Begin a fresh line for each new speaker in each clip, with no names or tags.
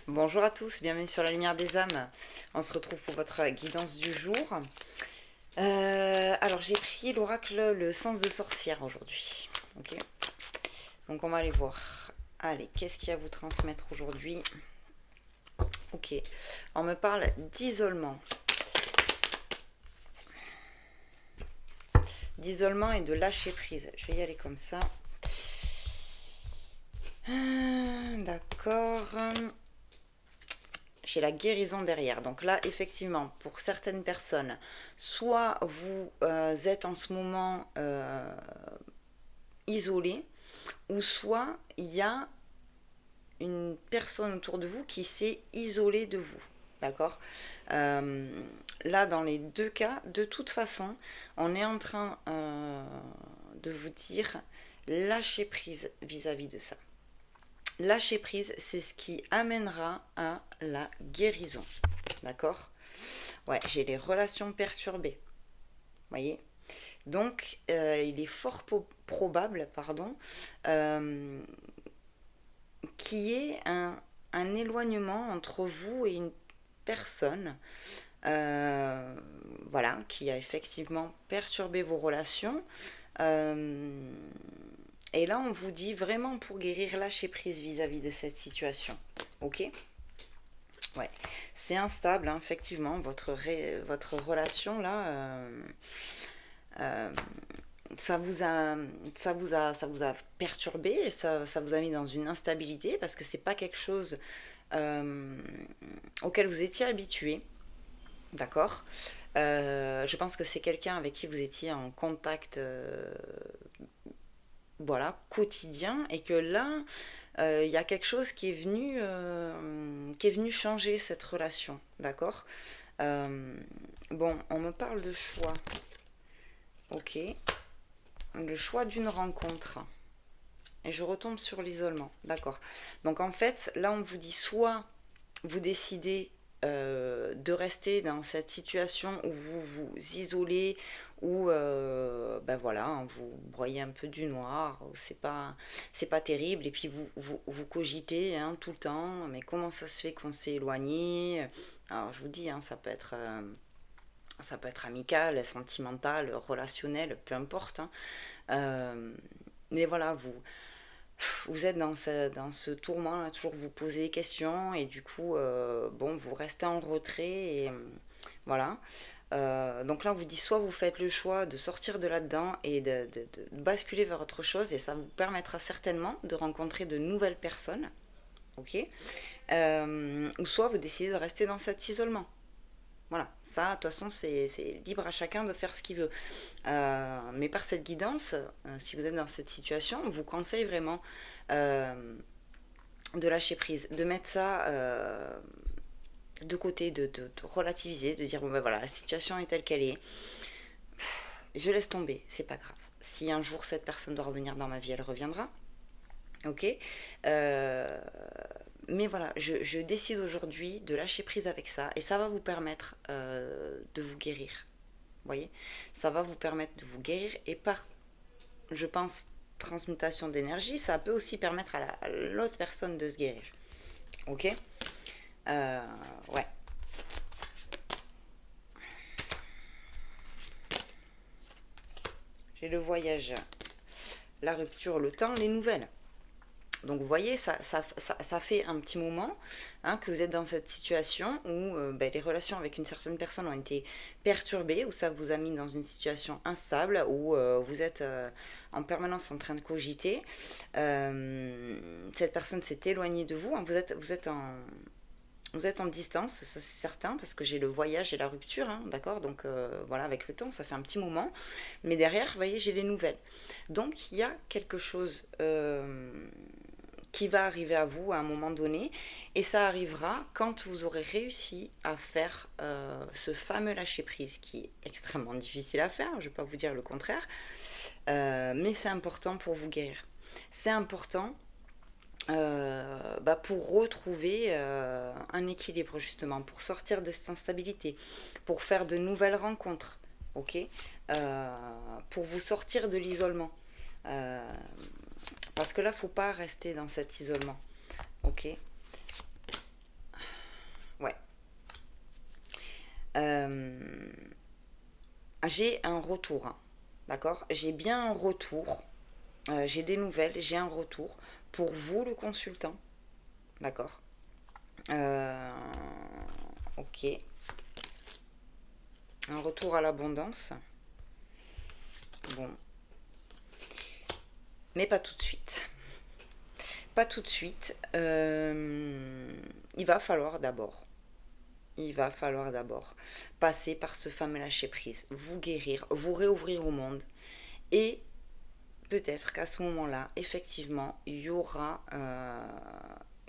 Bonjour à tous, bienvenue sur la lumière des âmes. On se retrouve pour votre guidance du jour. Alors j'ai pris l'oracle le sens de sorcière aujourd'hui. Ok. Donc on va aller voir. Allez, qu'est-ce qu'il y a à vous transmettre aujourd'hui? Ok. On me parle d'isolement. D'isolement et de lâcher prise. Je vais y aller comme ça. D'accord. J'ai la guérison derrière. Donc là, effectivement, pour certaines personnes, soit vous êtes en ce moment isolé, ou soit il y a une personne autour de vous qui s'est isolée de vous. D'accord. Là, dans les deux cas, de toute façon, on est en train de vous dire lâcher prise vis-à-vis de ça. Lâcher prise, c'est ce qui amènera à la guérison. D'accord. Ouais, j'ai les relations perturbées. Voyez. Donc, il est fort probable, qu'il y ait un éloignement entre vous et une personne, voilà, qui a effectivement perturbé vos relations. Et là, on vous dit vraiment pour guérir, lâcher prise vis-à-vis de cette situation. Ok. Ouais, c'est instable, hein, effectivement, votre relation là, euh, ça vous a perturbé, et ça vous a mis dans une instabilité parce que c'est pas quelque chose euh, auquel vous étiez habitué, d'accord. Je pense que c'est quelqu'un avec qui vous étiez en contact, voilà, quotidien, et que là, il y a quelque chose qui est venu changer cette relation, d'accord. Euh, bon, on me parle de choix, ok, le choix d'une rencontre. Et je retombe sur l'isolement, d'accord. Donc en fait, là on vous dit soit vous décidez de rester dans cette situation où vous vous isolez, où ben voilà, hein, vous broyez un peu du noir, c'est pas terrible, et puis vous cogitez, hein, tout le temps, mais comment ça se fait qu'on s'est éloigné. Alors je vous dis, hein, ça peut être amical, sentimental, relationnel, peu importe, hein. Euh, mais voilà, vous êtes dans ce tourment là, toujours vous posez des questions, et du coup, bon, vous restez en retrait, et voilà. Donc là, on vous dit soit vous faites le choix de sortir de là-dedans et de basculer vers autre chose, et ça vous permettra certainement de rencontrer de nouvelles personnes, ok. Ou soit vous décidez de rester dans cet isolement. Voilà, ça, de toute façon, c'est libre à chacun de faire ce qu'il veut. Mais par cette guidance, si vous êtes dans cette situation, on vous conseille vraiment euh, de lâcher prise, de mettre ça de côté, de relativiser, de dire bon ben voilà, la situation est telle qu'elle est, je laisse tomber, c'est pas grave. Si un jour cette personne doit revenir dans ma vie, elle reviendra, ok. Euh, mais voilà, je décide aujourd'hui de lâcher prise avec ça, et ça va vous permettre de vous guérir. Vous voyez, ça va vous permettre de vous guérir, et par, je pense, transmutation d'énergie, ça peut aussi permettre à l'autre personne de se guérir. Ok. euh, Ouais. J'ai le voyage, la rupture, le temps, les nouvelles. Donc vous voyez, ça fait un petit moment, hein, que vous êtes dans cette situation où ben, les relations avec une certaine personne ont été perturbées, où ça vous a mis dans une situation instable, où vous êtes en permanence en train de cogiter. Cette personne s'est éloignée de vous, hein, vous êtes en distance, ça c'est certain, parce que j'ai le voyage et la rupture, hein, d'accord. Donc voilà, avec le temps, ça fait un petit moment. Mais derrière, vous voyez, j'ai les nouvelles. Donc il y a quelque chose qui va arriver à vous à un moment donné, et ça arrivera quand vous aurez réussi à faire ce fameux lâcher prise, qui est extrêmement difficile à faire, je ne vais pas vous dire le contraire, mais c'est important pour vous guérir. C'est important bah, pour retrouver un équilibre, justement, pour sortir de cette instabilité, pour faire de nouvelles rencontres, ok. Pour vous sortir de l'isolement. Euh, Parce que là, faut pas rester dans cet isolement, ok. Euh, j'ai un retour, hein, d'accord? J'ai bien un retour, j'ai des nouvelles, j'ai un retour pour vous, le consultant, d'accord? Euh, ok, un retour à l'abondance, bon, mais pas tout de suite. Pas tout de suite. Il va falloir d'abord, il va falloir d'abord passer par ce fameux lâcher prise, vous guérir, vous réouvrir au monde, et peut-être qu'à ce moment-là, effectivement, il y aura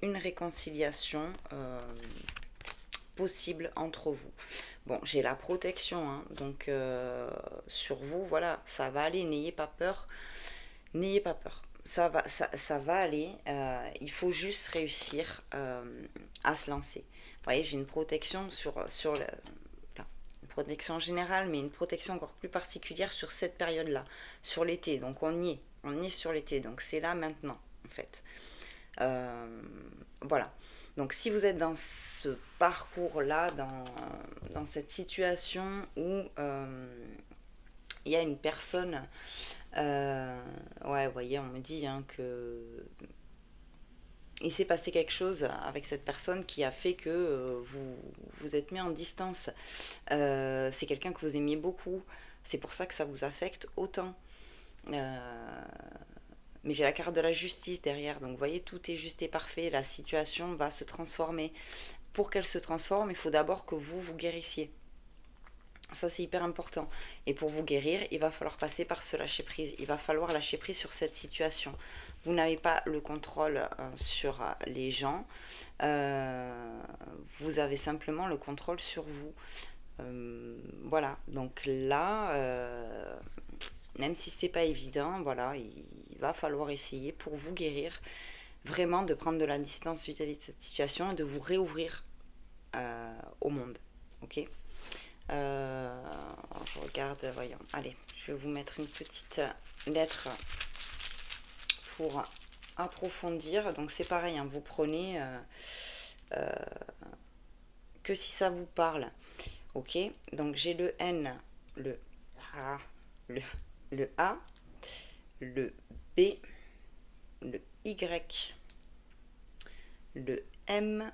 une réconciliation possible entre vous. Bon, j'ai la protection, hein, donc sur vous, voilà, ça va aller, n'ayez pas peur, n'ayez pas peur. Ça va aller, il faut juste réussir à se lancer. Vous voyez, j'ai une protection sur le, enfin, une protection générale, mais une protection encore plus particulière sur cette période-là, sur l'été. Donc on y est sur l'été, donc c'est là maintenant, en fait. Euh, voilà. Donc si vous êtes dans ce parcours-là, dans cette situation où il y a une personne, ouais, vous voyez, on me dit hein, que il s'est passé quelque chose avec cette personne qui a fait que vous vous êtes mis en distance. C'est quelqu'un que vous aimiez beaucoup. C'est pour ça que ça vous affecte autant. Euh, mais j'ai la carte de la justice derrière. Donc vous voyez, tout est juste et parfait. La situation va se transformer. Pour qu'elle se transforme, il faut d'abord que vous vous guérissiez. Ça, c'est hyper important. Et pour vous guérir, il va falloir passer par ce lâcher prise. Il va falloir lâcher prise sur cette situation. Vous n'avez pas le contrôle sur les gens. Euh, vous avez simplement le contrôle sur vous. Voilà. Donc là, même si c'est pas évident, voilà, il va falloir essayer pour vous guérir vraiment de prendre de la distance vis-à-vis de cette situation et de vous réouvrir au monde. Ok. Euh, je regarde, voyons. Allez, je vais vous mettre une petite lettre pour approfondir. Donc c'est pareil, hein, vous prenez euh, que si ça vous parle. Ok. Donc j'ai le N, le A, le, le A, le B, le Y, le M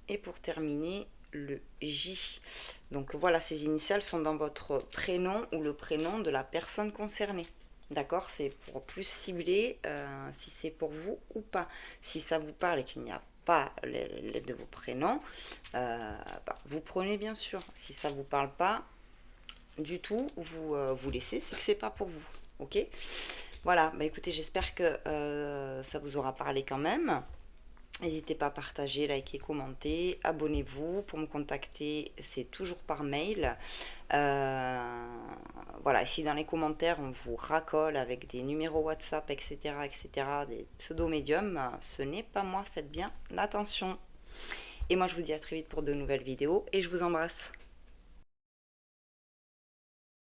et pour terminer le J. Donc voilà, ces initiales sont dans votre prénom ou le prénom de la personne concernée. D'accord? C'est pour plus cibler si c'est pour vous ou pas. Si ça vous parle et qu'il n'y a pas les de vos prénoms, vous prenez bien sûr. Si ça vous parle pas du tout, vous laissez, c'est que c'est pas pour vous. Ok? Voilà, bah écoutez, j'espère que ça vous aura parlé quand même. N'hésitez pas à partager, liker, commenter, abonnez-vous. Pour me contacter, c'est toujours par mail. Euh, voilà, ici dans les commentaires, on vous racole avec des numéros WhatsApp, etc., etc., des pseudo-médiums. Ce n'est pas moi, faites bien attention. Et moi, je vous dis à très vite pour de nouvelles vidéos et je vous embrasse.